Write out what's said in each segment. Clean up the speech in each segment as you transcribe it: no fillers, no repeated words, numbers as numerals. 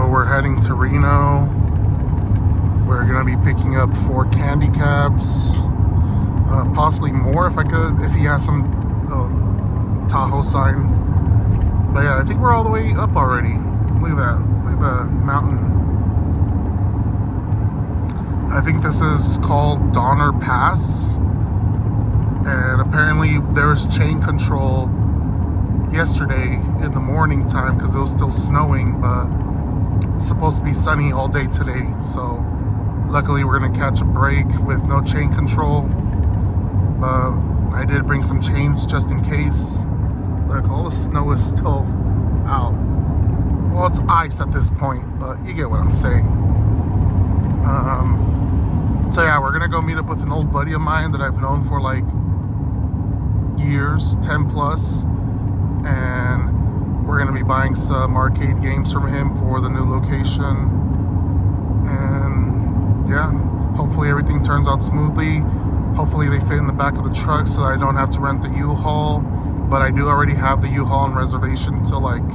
So we're heading to Reno. We're gonna be picking up 4 candy cabs, possibly more if I could, if he has some Tahoe sign. But yeah, I think we're all the way up already. Look at that, look at the mountain. I think this is called Donner Pass, and apparently there was chain control yesterday in the morning time because it was still snowing, but it's supposed to be sunny all day today. So luckily we're gonna catch a break with no chain control, but I did bring some chains just in case. Look, all the snow is still out. Well, it's ice at this point, but you get what I'm saying. So yeah, we're gonna go meet up with an old buddy of mine that I've known for like years, 10 plus, and we're gonna be buying some arcade games from him for the new location. And yeah, hopefully everything turns out smoothly. Hopefully they fit in the back of the truck so that I don't have to rent the U-Haul. But I do already have the U-Haul on reservation till like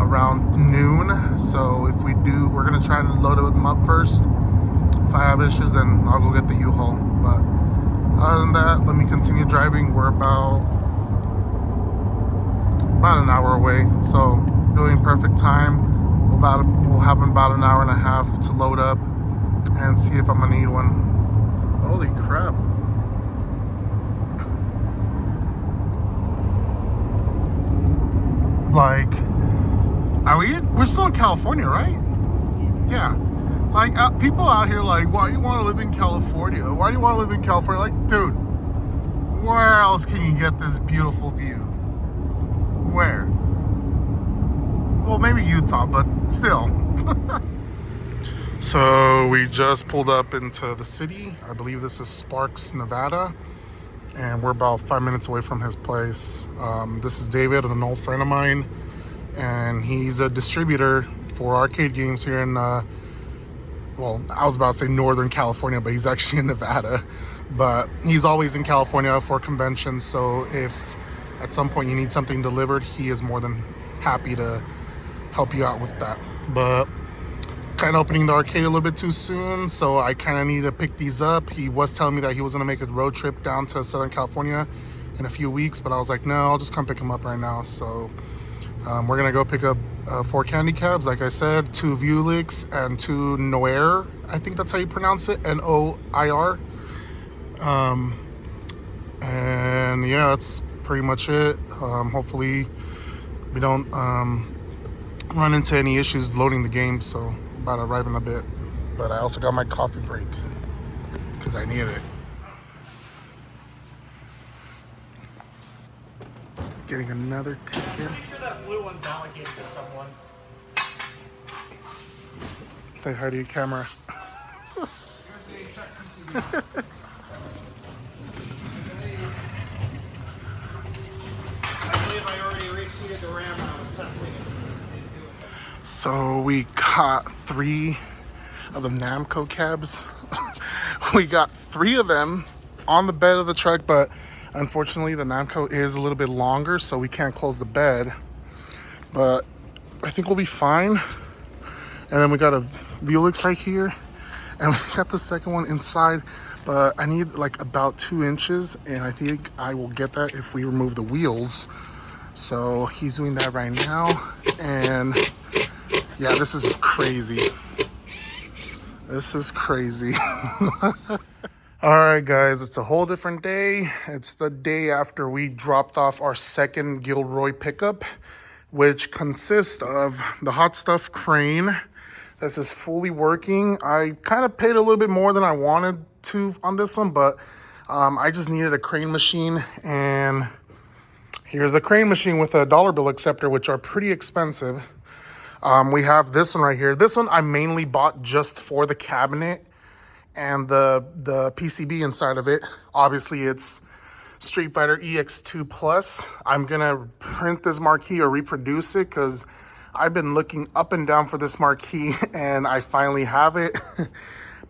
around noon. So if we do, we're gonna try and load them up first. If I have issues, then I'll go get the U-Haul. But other than that, let me continue driving. We're about an hour away, so doing perfect time. We'll have about an hour and a half to load up and see if I'm gonna need one. Holy crap. Like, we're still in California, right? Yeah. Like, people out here like, why do you want to live in California? Why do you want to live in California? Like, dude, where else can you get this beautiful view? Where? Well, maybe Utah, but still. So we just pulled up into the city. I believe this is Sparks, Nevada, and we're about 5 minutes away from his place. This is David, an old friend of mine, and he's a distributor for arcade games here in well, I was about to say Northern California, but he's actually in Nevada. But he's always in California for conventions, so if at some point you need something delivered, he is more than happy to help you out with that. But kind of opening the arcade a little bit too soon, so I kind of need to pick these up. He was telling me that he was going to make a road trip down to Southern California in a few weeks, but I was like, no, I'll just come pick him up right now. So we're going to go pick up 4 candy cabs, like I said, 2 Vuelix and 2 Noir. I think that's how you pronounce it, Noir. And yeah, that's pretty much it. Hopefully we don't run into any issues loading the game, so about to arrive in a bit. But I also got my coffee break because I need it. Getting another ticket. I'm sure that blue one's allocated to someone. Say hi to your camera. Here's the check receipt. I believe I already reseated the RAM when I was testing it. So we got 3 of the Namco cabs. We got 3 of them on the bed of the truck, but unfortunately the Namco is a little bit longer, so we can't close the bed. But I think we'll be fine. And then we got a Vuelix right here, and we got the second one inside, but I need like about 2 inches, and I think I will get that if we remove the wheels. So he's doing that right now, and yeah, this is crazy. This is crazy. All right, guys, it's a whole different day. It's the day after we dropped off our second Gilroy pickup, which consists of the hot stuff crane. This is fully working. I kind of paid a little bit more than I wanted to on this one, but I just needed a crane machine, and here's a crane machine with a dollar bill acceptor, which are pretty expensive. We have this one right here. This one I mainly bought just for the cabinet and the PCB inside of it. Obviously, it's Street Fighter EX2 Plus. I'm gonna print this marquee or reproduce it because I've been looking up and down for this marquee, and I finally have it.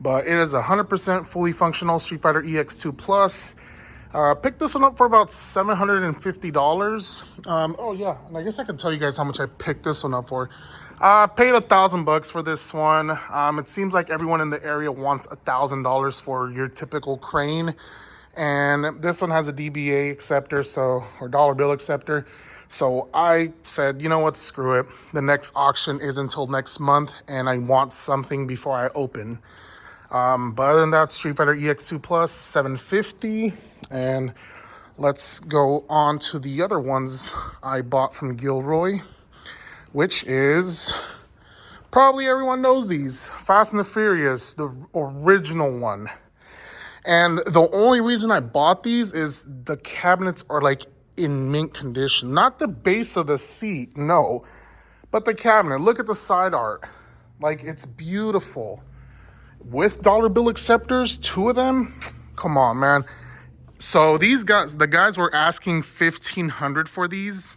But it is 100% fully functional Street Fighter EX2 Plus. Picked this one up for about $750. Oh yeah, and I guess I can tell you guys how much I picked this one up for. Paid $1,000 for this one. It seems like everyone in the area wants $1,000 for your typical crane. And this one has a DBA acceptor, or dollar bill acceptor. So I said, you know what, screw it. The next auction is until next month, and I want something before I open. But other than that, Street Fighter EX2 Plus, $750. And let's go on to the other ones I bought from Gilroy, which is, probably everyone knows these, Fast and the Furious, the original one. And the only reason I bought these is the cabinets are like in mint condition. Not the base of the seat, no. But the cabinet, look at the side art. Like, it's beautiful. With dollar bill acceptors, 2 of them, come on, man. So these guys, the guys were asking $1,500 for these.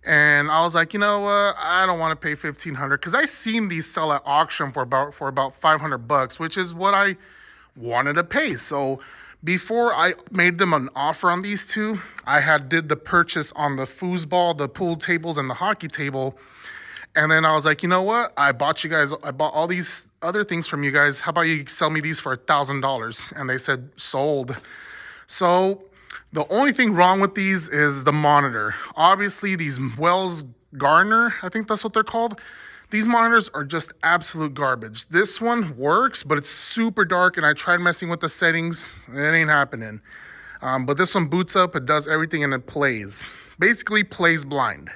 And I was like, you know what? I don't want to pay $1,500 because I seen these sell at auction for about $500, which is what I wanted to pay. So before I made them an offer on these two, I did the purchase on the foosball, the pool tables, and the hockey table. And then I was like, you know what? I bought all these other things from you guys. How about you sell me these for $1,000? And they said, sold. So the only thing wrong with these is the monitor. Obviously, these Wells Gardner, I think that's what they're called. These monitors are just absolute garbage. This one works, but it's super dark, and I tried messing with the settings. It ain't happening. But this one boots up, it does everything, and it plays. Basically plays blind.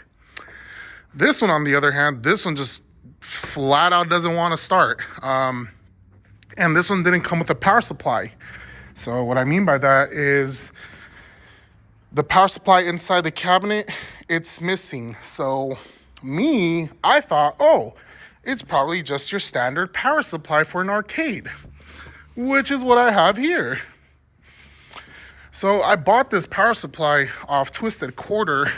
This one, on the other hand, this one just flat out doesn't want to start. And this one didn't come with a power supply. So what I mean by that is the power supply inside the cabinet, it's missing. So I thought, oh, it's probably just your standard power supply for an arcade, which is what I have here. So I bought this power supply off Twisted Quarter,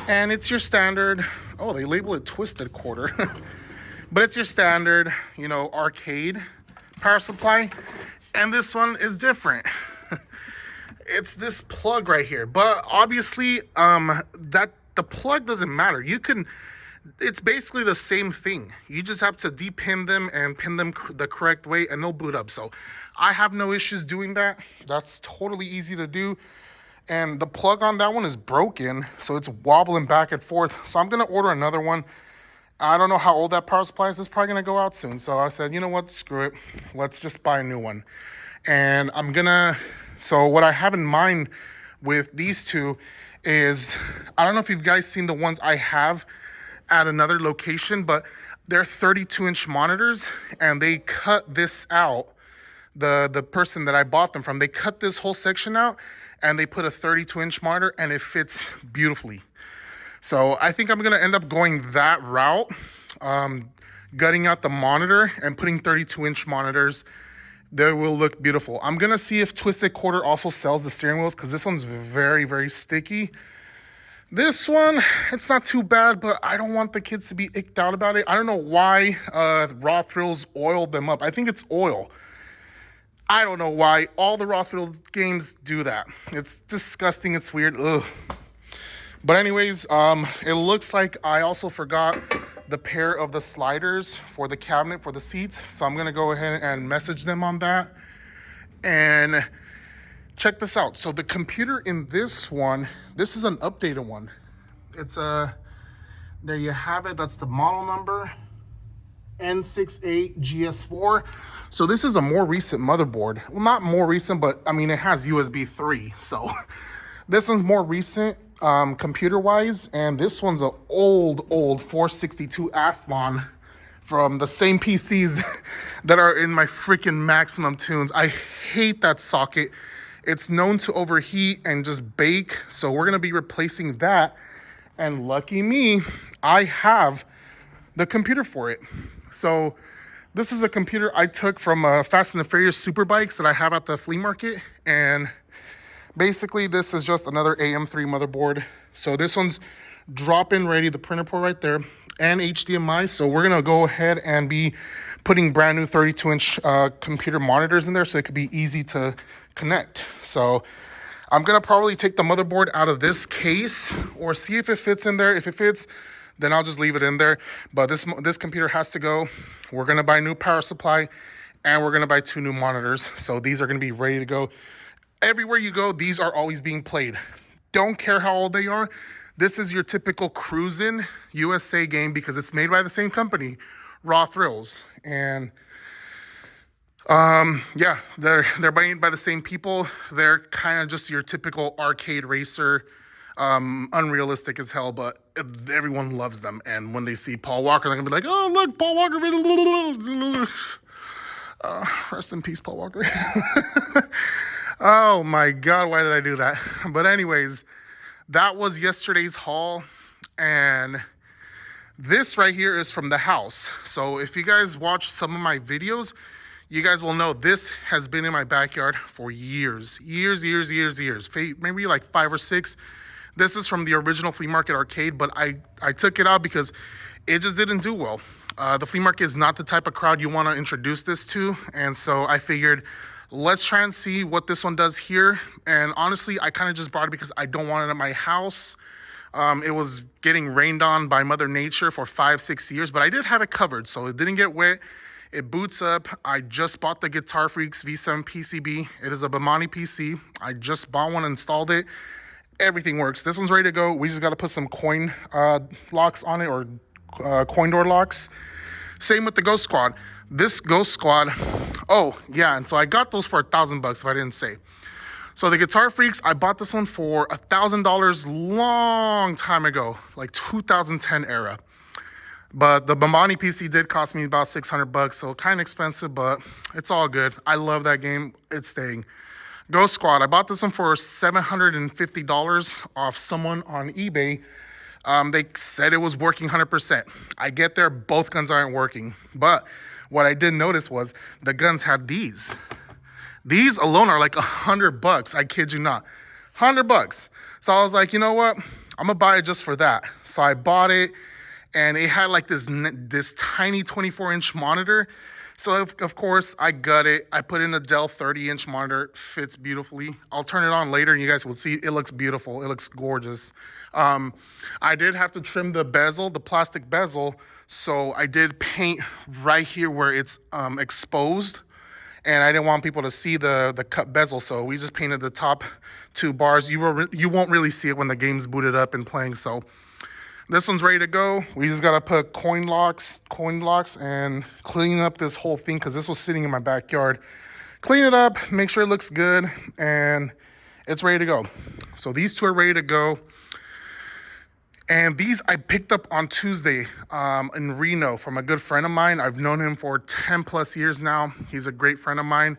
and it's your standard, oh, they label it Twisted Quarter, but it's your standard, arcade power supply. And this one is different. It's this plug right here, but obviously that the plug doesn't matter. It's basically the same thing. You just have to depin them and pin them the correct way, and they'll boot up. So I have no issues doing that. That's totally easy to do. And the plug on that one is broken, so it's wobbling back and forth. So I'm gonna order another one. I don't know how old that power supply is. It's probably gonna go out soon. So I said, you know what, screw it. Let's just buy a new one. And so what I have in mind with these two is, I don't know if you guys seen the ones I have at another location, but they're 32-inch monitors, and they cut this out. The person that I bought them from, they cut this whole section out, and they put a 32-inch monitor, and it fits beautifully. So I think I'm gonna end up going that route, gutting out the monitor and putting 32-inch monitors. They will look beautiful. I'm gonna see if Twisted Quarter also sells the steering wheels, because this one's very, very sticky. This one, it's not too bad, but I don't want the kids to be icked out about it. I don't know why Raw Thrills oiled them up. I think it's oil. I don't know why. All the Raw Thrill games do that. It's disgusting. It's weird. Ugh. But anyways, it looks like I also forgot the pair of the sliders for the cabinet for the seats. So I'm going to go ahead and message them on that. And check this out. So the computer in this one, this is an updated one. It's there you have it. That's the model number, N68GS4. So this is a more recent motherboard. Well, not more recent, but I mean, it has USB 3. So this one's more recent computer-wise. And this one's an old 462 Athlon from the same PCs that are in my freaking Maximum Tunes. I hate that socket. It's known to overheat and just bake. So we're going to be replacing that. And lucky me, I have the computer for it. So this is a computer I took from Fast and the Furious super bikes that I have at the flea market. And basically this is just another AM3 motherboard. So this one's drop-in ready, the printer port right there. and HDMI. So we're gonna go ahead and be putting brand new 32-inch computer monitors in there, so it could be easy to connect. So I'm gonna probably take the motherboard out of this case or see if it fits in there. If it fits, then I'll just leave it in there. But this computer has to go. We're gonna buy a new power supply, and we're gonna buy 2 new monitors. So these are gonna be ready to go. Everywhere you go, these are always being played. Don't care how old they are. This is your typical cruisin' USA game because it's made by the same company, Raw Thrills. And yeah, they're made by the same people. They're kind of just your typical arcade racer, unrealistic as hell, but everyone loves them. And when they see Paul Walker, they're gonna be like, oh, look, Paul Walker. Rest in peace, Paul Walker. Oh my God, why did I do that? But anyways, that was yesterday's haul. And this right here is from the house. So if you guys watch some of my videos, you guys will know this has been in my backyard for years. Maybe like 5 or 6. This is from the original flea market arcade, but I took it out because it just didn't do well. The flea market is not the type of crowd you want to introduce this to. And so I figured, let's try and see what this one does here. And honestly, I kind of just brought it because I don't want it at my house. It was getting rained on by Mother Nature for 5-6 years, but I did have it covered, so it didn't get wet. It boots up. I just bought the Guitar Freaks V7 PCB. It is a Bimani PC. I just bought one, installed it. Everything works. This one's ready to go. We just got to put some coin locks on it, or coin door locks. Same with the Ghost Squad. This Ghost Squad, oh yeah, and so I got those for $1,000 if I didn't say. So the Guitar Freaks, I bought this one for $1,000 long time ago, like 2010 era. But the Bimani PC did cost me about $600, so kind of expensive, but it's all good. I love that game. It's staying. Ghost Squad, I bought this one for $750 off someone on eBay. They said it was working 100%. I get there, both guns aren't working. But what I did notice was the guns had these. These alone are like $100. I kid you not, $100. So I was like, you know what? I'm gonna buy it just for that. So I bought it, and it had like this tiny 24-inch monitor. So of course I got it. I put in a Dell 30-inch monitor. It fits beautifully. I'll turn it on later, and you guys will see it looks beautiful. It looks gorgeous. I did have to trim the bezel, the plastic bezel. So I did paint right here where it's exposed. And I didn't want people to see the cut bezel, so we just painted the top 2 bars. You won't really see it when the game's booted up and playing. So this one's ready to go. We just gotta put coin locks, and clean up this whole thing because this was sitting in my backyard. Clean it up, make sure it looks good, and it's ready to go. So these 2 are ready to go. And these I picked up on Tuesday in Reno from a good friend of mine. I've known him for 10 plus years now. He's a great friend of mine.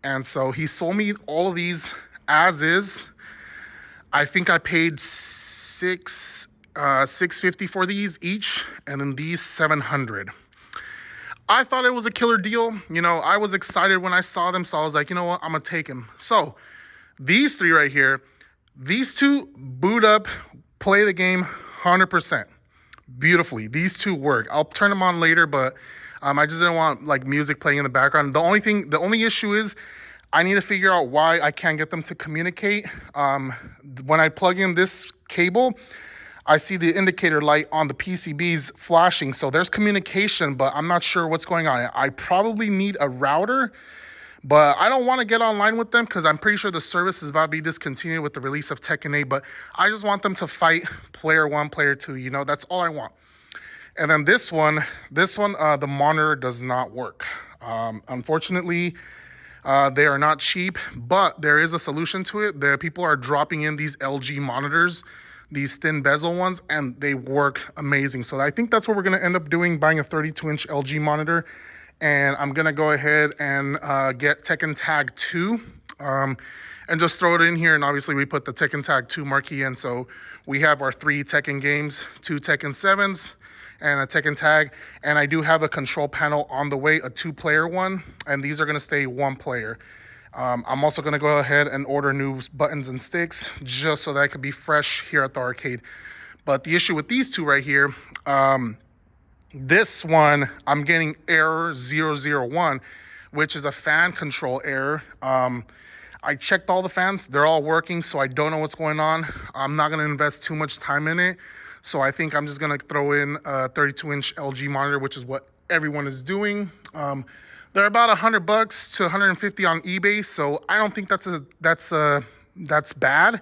And so he sold me all of these as is. I think I paid $650 for these each, and then these $700. I thought it was a killer deal. You know, I was excited when I saw them, so I was like, you know what, I'm gonna take them. So these 3 right here, these 2 boot up, play the game 100% beautifully. These 2 work. I'll turn them on later, but I just didn't want like music playing in the background. The only issue is I need to figure out why I can't get them to communicate. When I plug in this cable, I see the indicator light on the PCBs flashing. So there's communication, but I'm not sure what's going on. I probably need a router, but I don't want to get online with them because I'm pretty sure the service is about to be discontinued with the release of Tekken 8. But I just want them to fight player 1, player 2. You know, that's all I want. And then this one, the monitor does not work. Unfortunately, they are not cheap, but there is a solution to it. People are dropping in these LG monitors, these thin bezel ones, and they work amazing. So I think that's what we're going to end up doing, buying a 32-inch LG monitor. And I'm going to go ahead and get Tekken Tag 2 and just throw it in here. And obviously we put the Tekken Tag 2 marquee in. So we have our 3 Tekken games, 2 Tekken 7s, and a Tekken Tag. And I do have a control panel on the way, a 2-player one. And these are going to stay 1 player. I'm also going to go ahead and order new buttons and sticks just so that I could be fresh here at the arcade. But the issue with these 2 right here, This one, I'm getting error 001, which is a fan control error. I checked all the fans. They're all working, so I don't know what's going on. I'm not going to invest too much time in it. So I think I'm just going to throw in a 32-inch LG monitor, which is what everyone is doing. They're about $100 to 150 on eBay, so I don't think that's bad.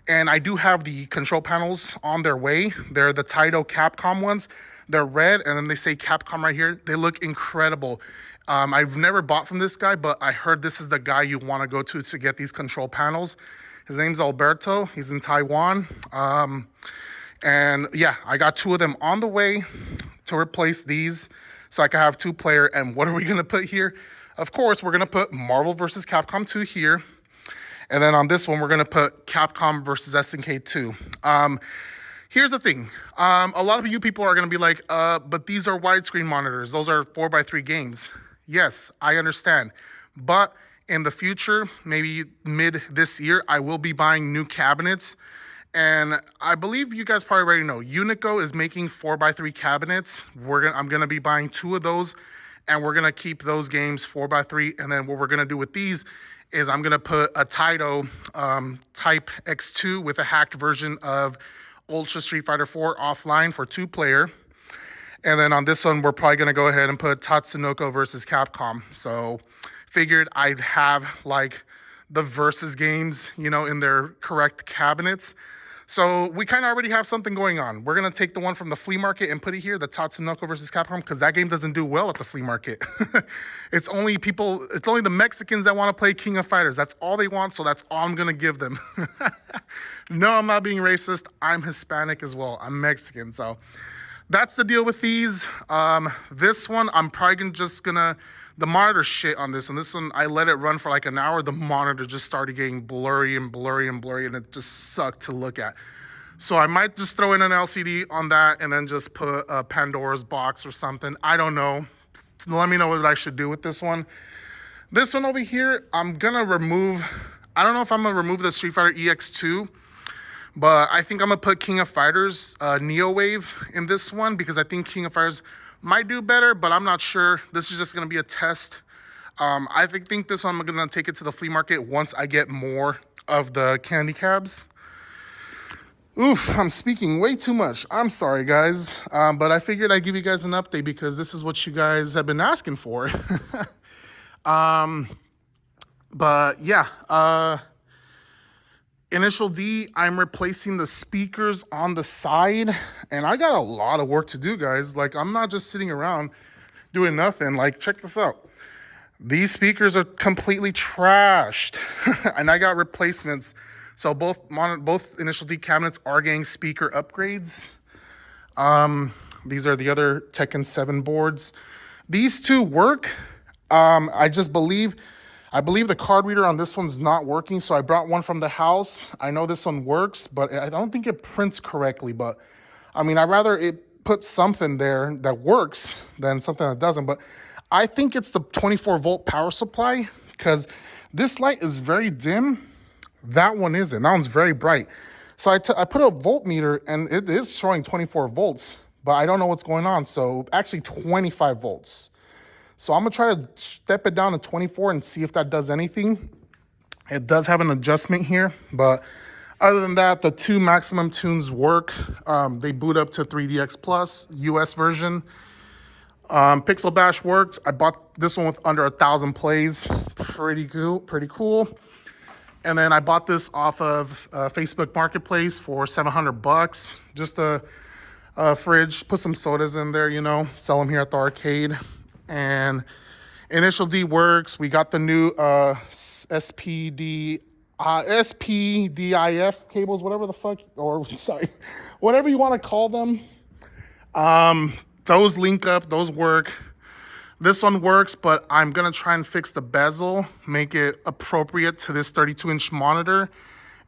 And I do have the control panels on their way. They're the Taito Capcom ones. They're red, and then they say Capcom right here. They look incredible. I've never bought from this guy, but I heard this is the guy you want to go to get these control panels. His name's Alberto. He's in Taiwan. And yeah, I got 2 of them on the way to replace these so I can have 2-player. And what are we going to put here? Of course, we're going to put Marvel vs. Capcom 2 here. And then on this one, we're going to put Capcom versus SNK 2. Here's the thing. A lot of you people are going to be like, but these are widescreen monitors. Those are 4x3 games. Yes, I understand. But in the future, maybe mid this year, I will be buying new cabinets. And I believe you guys probably already know, Unico is making 4x3 cabinets. I'm going to be buying 2 of those. And we're going to keep those games 4x3. And then what we're going to do with these is I'm going to put a Taito Type X2 with a hacked version of Ultra Street Fighter 4 offline for 2-player. And then on this one, we're probably going to go ahead and put Tatsunoko versus Capcom. So figured I'd have like the versus games, you know, in their correct cabinets. So we kind of already have something going on. We're going to take the one from the flea market and put it here, the Tatsunoko versus Capcom, because that game doesn't do well at the flea market. It's only the Mexicans that want to play King of Fighters. That's all they want, so that's all I'm going to give them. No, I'm not being racist. I'm Hispanic as well. I'm Mexican, so that's the deal with these. This one, I'm probably just going to... The monitor shit on this, and this one, I let it run for like an hour. The monitor just started getting blurry, and it just sucked to look at. So I might just throw in an LCD on that and then just put a Pandora's box or something. I don't know. Let me know what I should do with this one. This one over here, I'm going to remove... I don't know if I'm going to remove the Street Fighter EX2, but I think I'm going to put King of Fighters Neo Wave in this one because I think King of Fighters might do better, but I'm not sure. This is just going to be a test. I think this one I'm going to take it to the flea market once I get more of the candy cabs. Oof, I'm speaking way too much. I'm sorry, guys. But I figured I'd give you guys an update because this is what you guys have been asking for. But yeah, Initial D, I'm replacing the speakers on the side, and I got a lot of work to do, guys. Like, I'm not just sitting around doing nothing. Like, check this out. These speakers are completely trashed, and I got replacements. So both Initial D cabinets are getting speaker upgrades. These are the other Tekken 7 boards. These 2 work. I believe the card reader on this one's not working, so I brought one from the house. I know this one works, but I don't think it prints correctly. But, I mean, I'd rather it put something there that works than something that doesn't. But I think it's the 24-volt power supply because this light is very dim. That one isn't. That one's very bright. So I put a voltmeter, and it is showing 24 volts, but I don't know what's going on. So, actually 25 volts. So I'm going to try to step it down to 24 and see if that does anything. It does have an adjustment here, but other than that, the 2 maximum tunes work. They boot up to 3DX Plus, US version. Pixel Bash worked. I bought this one with under 1,000 plays. Pretty cool. And then I bought this off of Facebook Marketplace for $700. Just a fridge, put some sodas in there, you know, sell them here at the arcade. And Initial D works. We got the new SPDIF cables, whatever the fuck, or sorry, whatever you want to call them. Those link up, those work. This one works, but I'm going to try and fix the bezel, make it appropriate to this 32-inch monitor.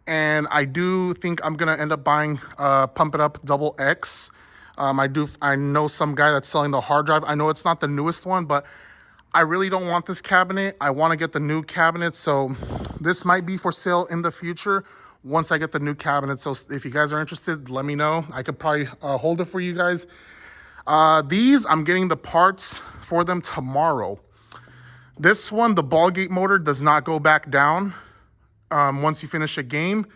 And I do think I'm going to end up buying Pump It Up Double X. I know some guy that's selling the hard drive. I know it's not the newest one, but I really don't want this cabinet. I want to get the new cabinet. So this might be for sale in the future once I get the new cabinet. So if you guys are interested, let me know. I could probably hold it for you guys. These, I'm getting the parts for them tomorrow. This one, the ball gate motor does not go back down once you finish a game.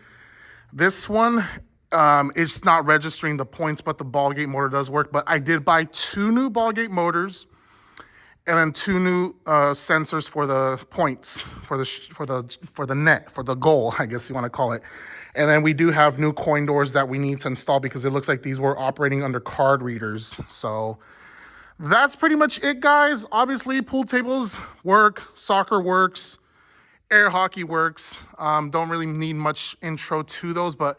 This one, it's not registering the points, but the ball gate motor does work. But I did buy 2 new ball gate motors and then 2 new sensors for the points, for the net, for the goal, I guess you want to call it. And then we do have new coin doors that we need to install because it looks like these were operating under card readers. So that's pretty much it, guys. Obviously, pool tables work, soccer works, air hockey works. Don't really need much intro to those, but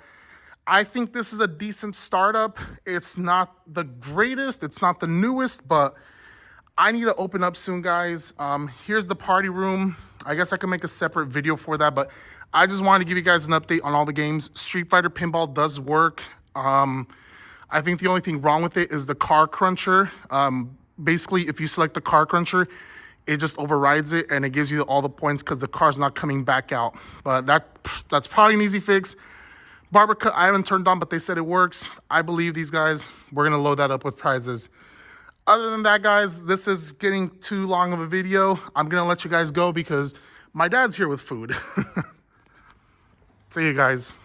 I think this is a decent startup. It's not the greatest, it's not the newest, but I need to open up soon, guys. Here's the party room. I guess I can make a separate video for that, but I just wanted to give you guys an update on all the games. Street Fighter Pinball does work. I think the only thing wrong with it is the car cruncher. Basically, if you select the car cruncher, it just overrides it and it gives you all the points because the car's not coming back out. But that's probably an easy fix. Barber cut, I haven't turned on, but they said it works. I believe these guys. We're going to load that up with prizes. Other than that, guys, this is getting too long of a video. I'm going to let you guys go because my dad's here with food. See you guys.